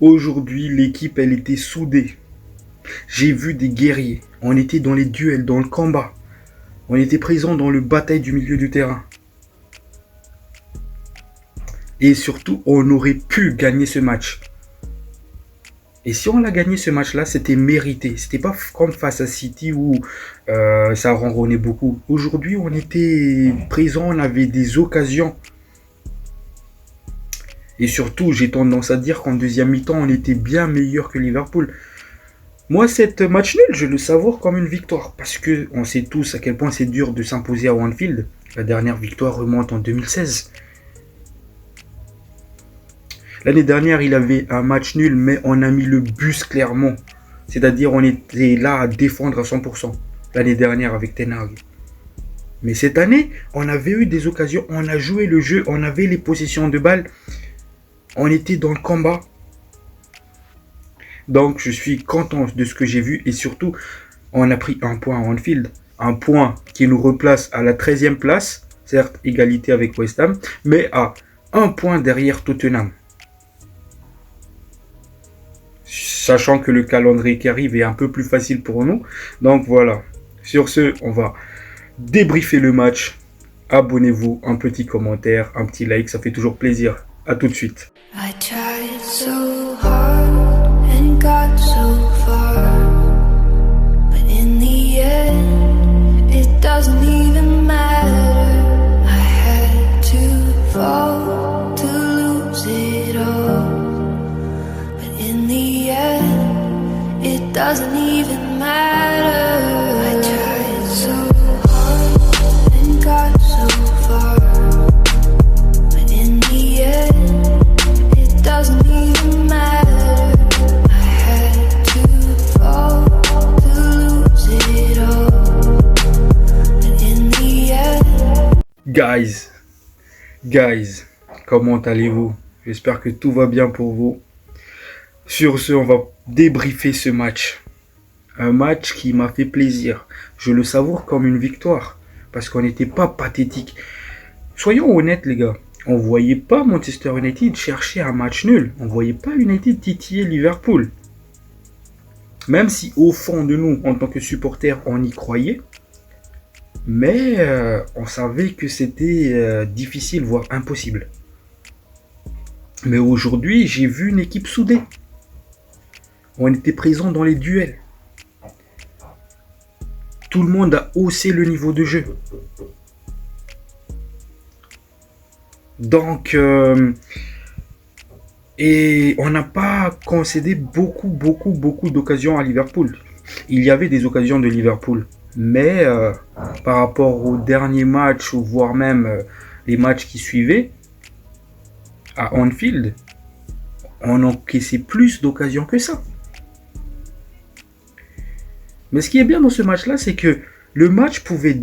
Aujourd'hui, l'équipe, elle était soudée. J'ai vu des guerriers. On était dans les duels, dans le combat. On était présent dans le bataille du milieu du terrain. Et surtout, on aurait pu gagner ce match. Et si on l'a gagné ce match-là, c'était mérité. C'était pas comme face à City où ça ronronnait beaucoup. Aujourd'hui, on était présent, on avait des occasions. Et surtout, j'ai tendance à dire qu'en deuxième mi-temps, on était bien meilleur que Liverpool. Moi, cette match nul, je le savoure comme une victoire. Parce que on sait tous à quel point c'est dur de s'imposer à Anfield. La dernière victoire remonte en 2016. L'année dernière, il avait un match nul, mais on a mis le bus clairement. C'est-à-dire, on était là à défendre à 100%. L'année dernière avec Ten Hag. Mais cette année, on avait eu des occasions, on a joué le jeu, on avait les possessions de balles. On était dans le combat. Donc, je suis content de ce que j'ai vu. Et surtout, on a pris un point à Anfield. Un point qui nous replace à la 13e place. Certes, égalité avec West Ham. Mais à un point derrière Tottenham. Sachant que le calendrier qui arrive est un peu plus facile pour nous. Donc voilà. Sur ce, on va débriefer le match. Abonnez-vous, un petit commentaire, un petit like, ça fait toujours plaisir. À tout de suite. I tried so hard and got so far, but in the end, it doesn't even matter. I had to fall to lose it all, but in the end, it doesn't even matter. I tried so hard and got so far, but in the end, it doesn't even matter. I had to fall to lose it all, but in the end. Guys, comment allez-vous? J'espère que tout va bien pour vous. Sur ce, on va débriefer ce match. Un match qui m'a fait plaisir. Je le savoure comme une victoire. Parce qu'on n'était pas pathétique. Soyons honnêtes les gars. On ne voyait pas Manchester United chercher un match nul. On ne voyait pas United titiller Liverpool. Même si au fond de nous, en tant que supporters, on y croyait. Mais on savait que c'était difficile, voire impossible. Mais aujourd'hui, j'ai vu une équipe soudée. On était présent dans les duels. Tout le monde a haussé le niveau de jeu. Donc, et on n'a pas concédé beaucoup d'occasions à Liverpool. Il y avait des occasions de Liverpool. Mais par rapport au dernier match, ou voire même les matchs qui suivaient, à Anfield, on encaissait plus d'occasions que ça. Mais ce qui est bien dans ce match-là, c'est que le match pouvait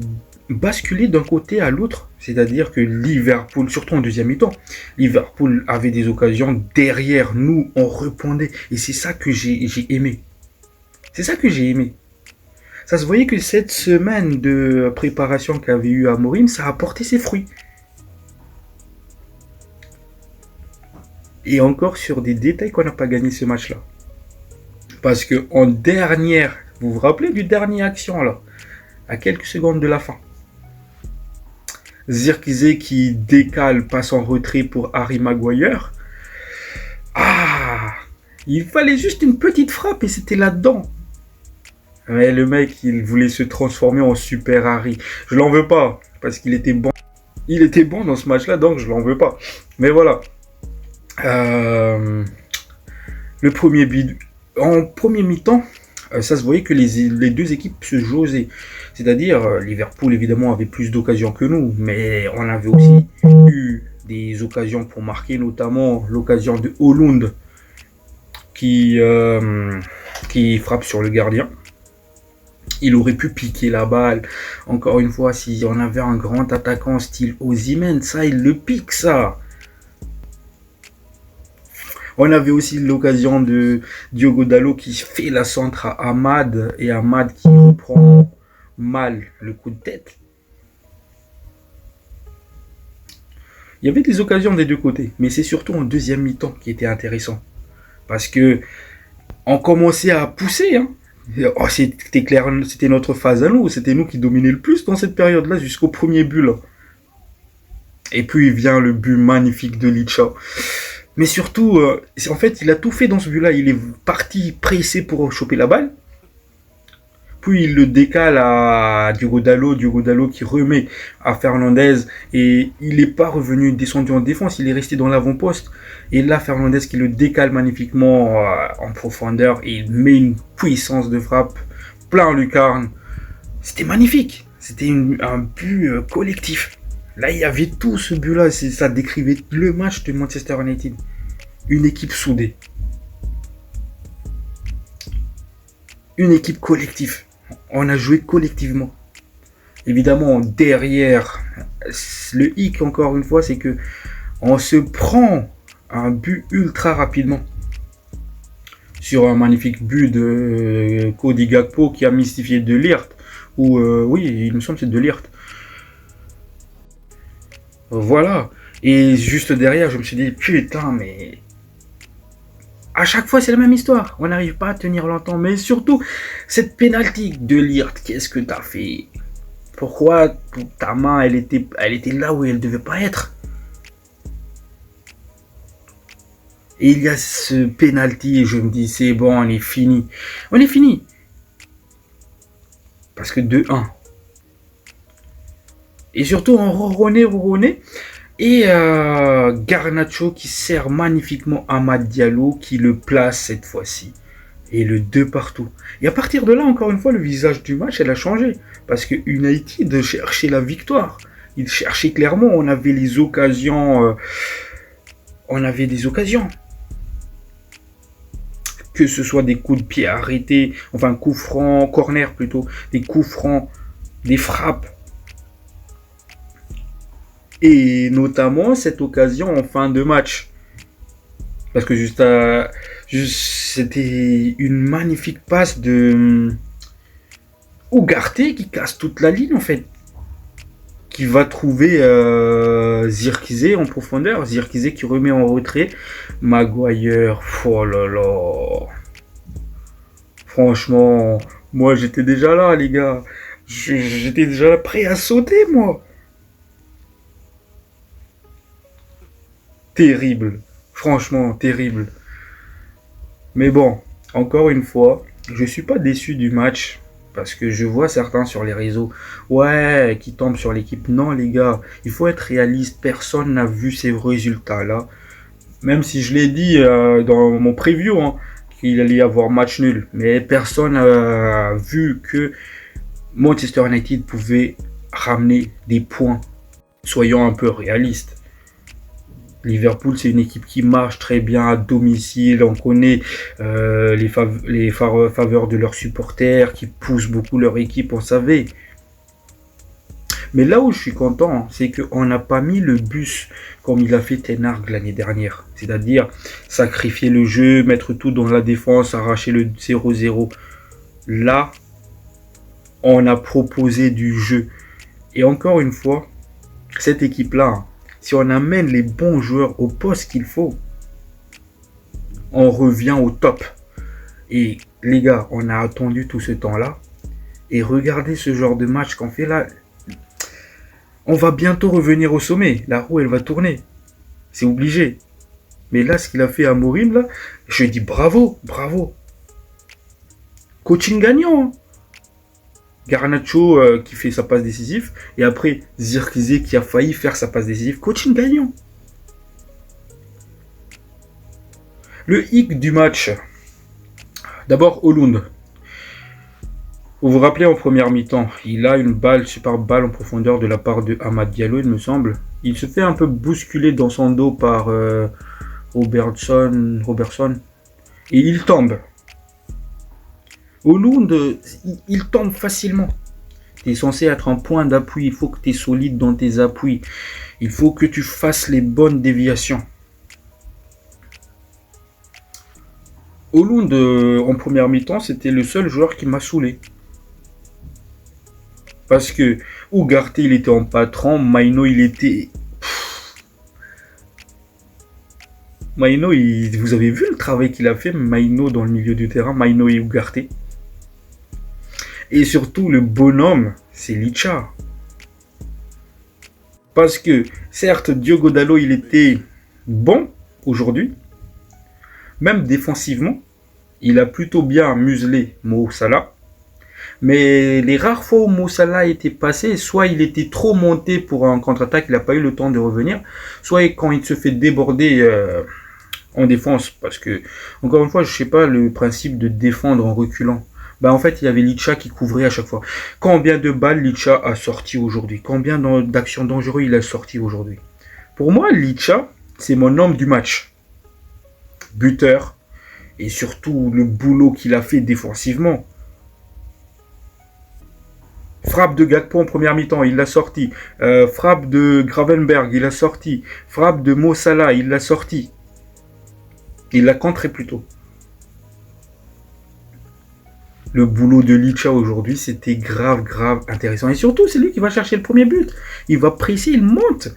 basculer d'un côté à l'autre. C'est-à-dire que Liverpool, surtout en deuxième mi-temps, Liverpool avait des occasions derrière nous, on répondait. Et c'est ça que j'ai aimé. C'est ça que j'ai aimé. Ça se voyait que cette semaine de préparation qu'avait eu Amorim, ça a porté ses fruits. Et encore sur des détails qu'on n'a pas gagné ce match-là. Parce que en dernière, vous vous rappelez du dernier action là, à quelques secondes de la fin. Zirkzee qui décale, passe en retrait pour Harry Maguire. Ah, il fallait juste une petite frappe et c'était là-dedans. Mais le mec, il voulait se transformer en Super Harry. Je l'en veux pas, parce qu'il était bon. Il était bon dans ce match-là, donc je l'en veux pas. Mais voilà. Le premier but. En premier mi-temps, ça se voyait que les deux équipes se jausaient. C'est-à-dire, Liverpool, évidemment, avait plus d'occasions que nous. Mais on avait aussi eu des occasions pour marquer, notamment l'occasion de Haaland qui frappe sur le gardien. Il aurait pu piquer la balle. Encore une fois, si on avait un grand attaquant style Osimhen, ça, il le pique, ça. On avait aussi l'occasion de Diogo Dalot qui fait la centre à Ahmad. Et Ahmad qui reprend mal le coup de tête. Il y avait des occasions des deux côtés. Mais c'est surtout en deuxième mi-temps qui était intéressant. Parce que on commençait à pousser. Hein. Oh, c'était clair, c'était notre phase à nous. C'était nous qui dominaient le plus dans cette période-là jusqu'au premier but. Là. Et puis il vient le but magnifique de Licha. Mais surtout, en fait, il a tout fait dans ce but-là. Il est parti pressé pour choper la balle. Puis il le décale à Diogo Dalot qui remet à Fernandez et il n'est pas revenu descendu en défense, il est resté dans l'avant-poste. Et là, Fernandez qui le décale magnifiquement en profondeur et il met une puissance de frappe plein lucarne. C'était magnifique, c'était un but collectif. Là, il y avait tout ce but-là, ça décrivait le match de Manchester United. Une équipe soudée. Une équipe collective. On a joué collectivement. Évidemment, derrière, le hic, encore une fois, c'est que on se prend un but ultra rapidement. Sur un magnifique but de Cody Gakpo qui a mystifié De Ligt. Ou, oui, il me semble que c'est De Ligt. Voilà. Et juste derrière, je me suis dit, putain, mais... À chaque fois, c'est la même histoire. On n'arrive pas à tenir longtemps. Mais surtout, cette pénalty de Ligt, qu'est-ce que t'as fait? Pourquoi ta main, elle était là où elle devait pas être? Et il y a ce penalty et je me dis, c'est bon, on est fini. On est fini. Parce que 2-1. Et surtout, on ronronné. Et Garnacho qui sert magnifiquement Amad Diallo qui le place cette fois-ci. Et le 2 partout. Et à partir de là, encore une fois, le visage du match, elle a changé. Parce que United cherchait la victoire. Il cherchait clairement, on avait les occasions. Que ce soit des coups de pied arrêtés, enfin coups francs, corner plutôt, des coups francs, des frappes. Et notamment cette occasion en fin de match. Parce que c'était une magnifique passe de Ugarte qui casse toute la ligne en fait. Qui va trouver Zirkzee en profondeur. Zirkzee qui remet en retrait. Maguire, oh là là. Franchement, moi j'étais déjà là les gars. J'étais déjà là prêt à sauter moi. Terrible. Franchement, terrible. Mais bon, encore une fois, je suis pas déçu du match. Parce que je vois certains sur les réseaux, ouais, qui tombent sur l'équipe. Non les gars, il faut être réaliste. Personne n'a vu ces résultats-là. Même si je l'ai dit dans mon preview, hein, qu'il allait y avoir match nul. Mais personne n'a vu que Manchester United pouvait ramener des points. Soyons un peu réalistes. Liverpool, c'est une équipe qui marche très bien à domicile. On connaît les faveurs de leurs supporters, qui poussent beaucoup leur équipe, on savait. Mais là où je suis content, c'est qu'on n'a pas mis le bus comme il a fait Ten Hag l'année dernière. C'est-à-dire sacrifier le jeu, mettre tout dans la défense, arracher le 0-0. Là, on a proposé du jeu. Et encore une fois, cette équipe-là, si on amène les bons joueurs au poste qu'il faut, on revient au top. Et les gars, on a attendu tout ce temps-là. Et regardez ce genre de match qu'on fait là. On va bientôt revenir au sommet. La roue, elle va tourner. C'est obligé. Mais là, ce qu'il a fait à Amorim, là, je dis bravo, bravo. Coaching gagnant. Garnacho qui fait sa passe décisive et après Zirkzee qui a failli faire sa passe décisive. Coaching gagnant. Le hic du match. D'abord Højlund. Vous vous rappelez en première mi-temps, il a une superbe balle en profondeur de la part de Amad Diallo, il me semble. Il se fait un peu bousculer dans son dos par Robertson et il tombe. Højlund, il tombe facilement. Tu es censé être un point d'appui. Il faut que tu es solide dans tes appuis. Il faut que tu fasses les bonnes déviations. Højlund, en première mi-temps, c'était le seul joueur qui m'a saoulé. Parce que Ugarte, il était en patron. Maino, il était... Maïno, vous avez vu le travail qu'il a fait, Maïno dans le milieu du terrain, Maïno et Ugarte. Et surtout, le bonhomme, c'est Licha. Parce que, certes, Diogo Dalot, il était bon aujourd'hui. Même défensivement, il a plutôt bien muselé Mo Salah. Mais les rares fois où Mo Salah était passé, soit il était trop monté pour un contre-attaque, il n'a pas eu le temps de revenir, soit quand il se fait déborder en défense. Parce que, encore une fois, je sais pas le principe de défendre en reculant. En fait, il y avait Licha qui couvrait à chaque fois. Combien de balles Licha a sorti aujourd'hui? Combien d'actions dangereuses il a sorti aujourd'hui? Pour moi, Licha, c'est mon homme du match. Buteur. Et surtout, le boulot qu'il a fait défensivement. Frappe de Gakpo en première mi-temps, il l'a sorti. Frappe de Gravenberg, il l'a sorti. Frappe de Mo Salah, il l'a sorti. Il l'a contré plutôt. Le boulot de Licha aujourd'hui, c'était grave intéressant. Et surtout, c'est lui qui va chercher le premier but. Il va presser, il monte.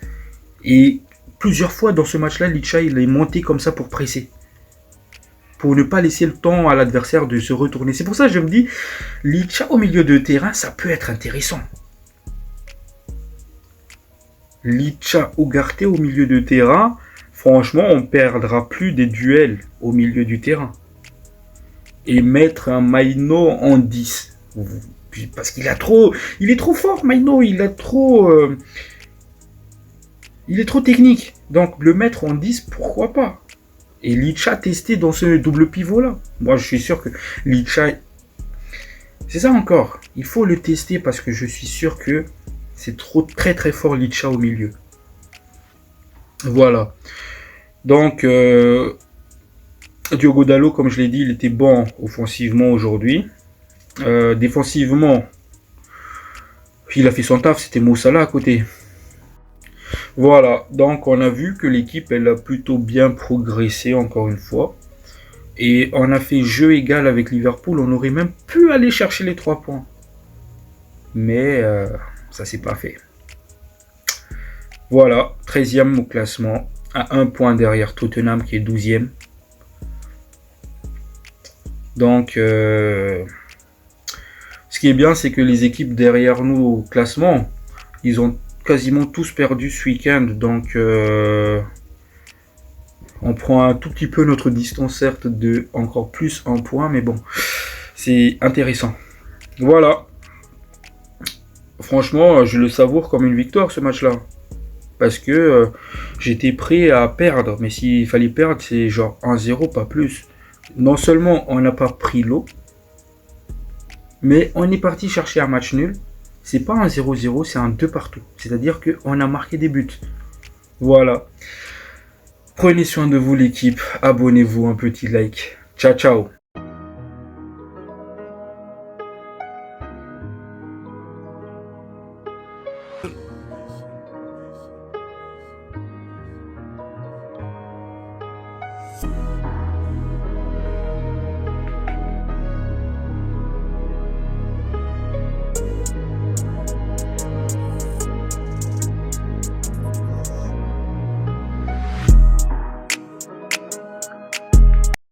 Et plusieurs fois dans ce match-là, Licha, il est monté comme ça pour presser. Pour ne pas laisser le temps à l'adversaire de se retourner. C'est pour ça que je me dis, Licha au milieu de terrain, ça peut être intéressant. Licha Ugarte au milieu de terrain, franchement, on ne perdra plus des duels au milieu du terrain. Et mettre un Maïno en 10. Parce qu'il a trop... Il est trop fort, Maïno. Il est trop technique. Donc, le mettre en 10, pourquoi pas? Et Licha testé dans ce double pivot-là. Moi, je suis sûr que Licha... C'est ça encore. Il faut le tester parce que je suis sûr que c'est très fort Licha au milieu. Voilà. Donc... Diogo Dalot, comme je l'ai dit, il était bon offensivement aujourd'hui. Défensivement, il a fait son taf, c'était Mo Salah à côté. Voilà, donc on a vu que l'équipe, elle a plutôt bien progressé encore une fois. Et on a fait jeu égal avec Liverpool, on aurait même pu aller chercher les 3 points. Mais ça s'est pas fait. Voilà, 13e au classement, à 1 point derrière Tottenham qui est 12e. Donc, ce qui est bien, c'est que les équipes derrière nous au classement, ils ont quasiment tous perdu ce week-end. Donc, on prend un tout petit peu notre distance, certes, de encore plus 1 point. Mais bon, c'est intéressant. Voilà. Franchement, je le savoure comme une victoire, ce match-là. Parce que j'étais prêt à perdre. Mais s'il fallait perdre, c'est genre 1-0, pas plus. Non seulement on n'a pas pris l'eau, mais on est parti chercher un match nul. C'est pas un 0-0, c'est un 2 partout. C'est-à-dire qu'on a marqué des buts. Voilà. Prenez soin de vous l'équipe. Abonnez-vous, un petit like. Ciao, ciao.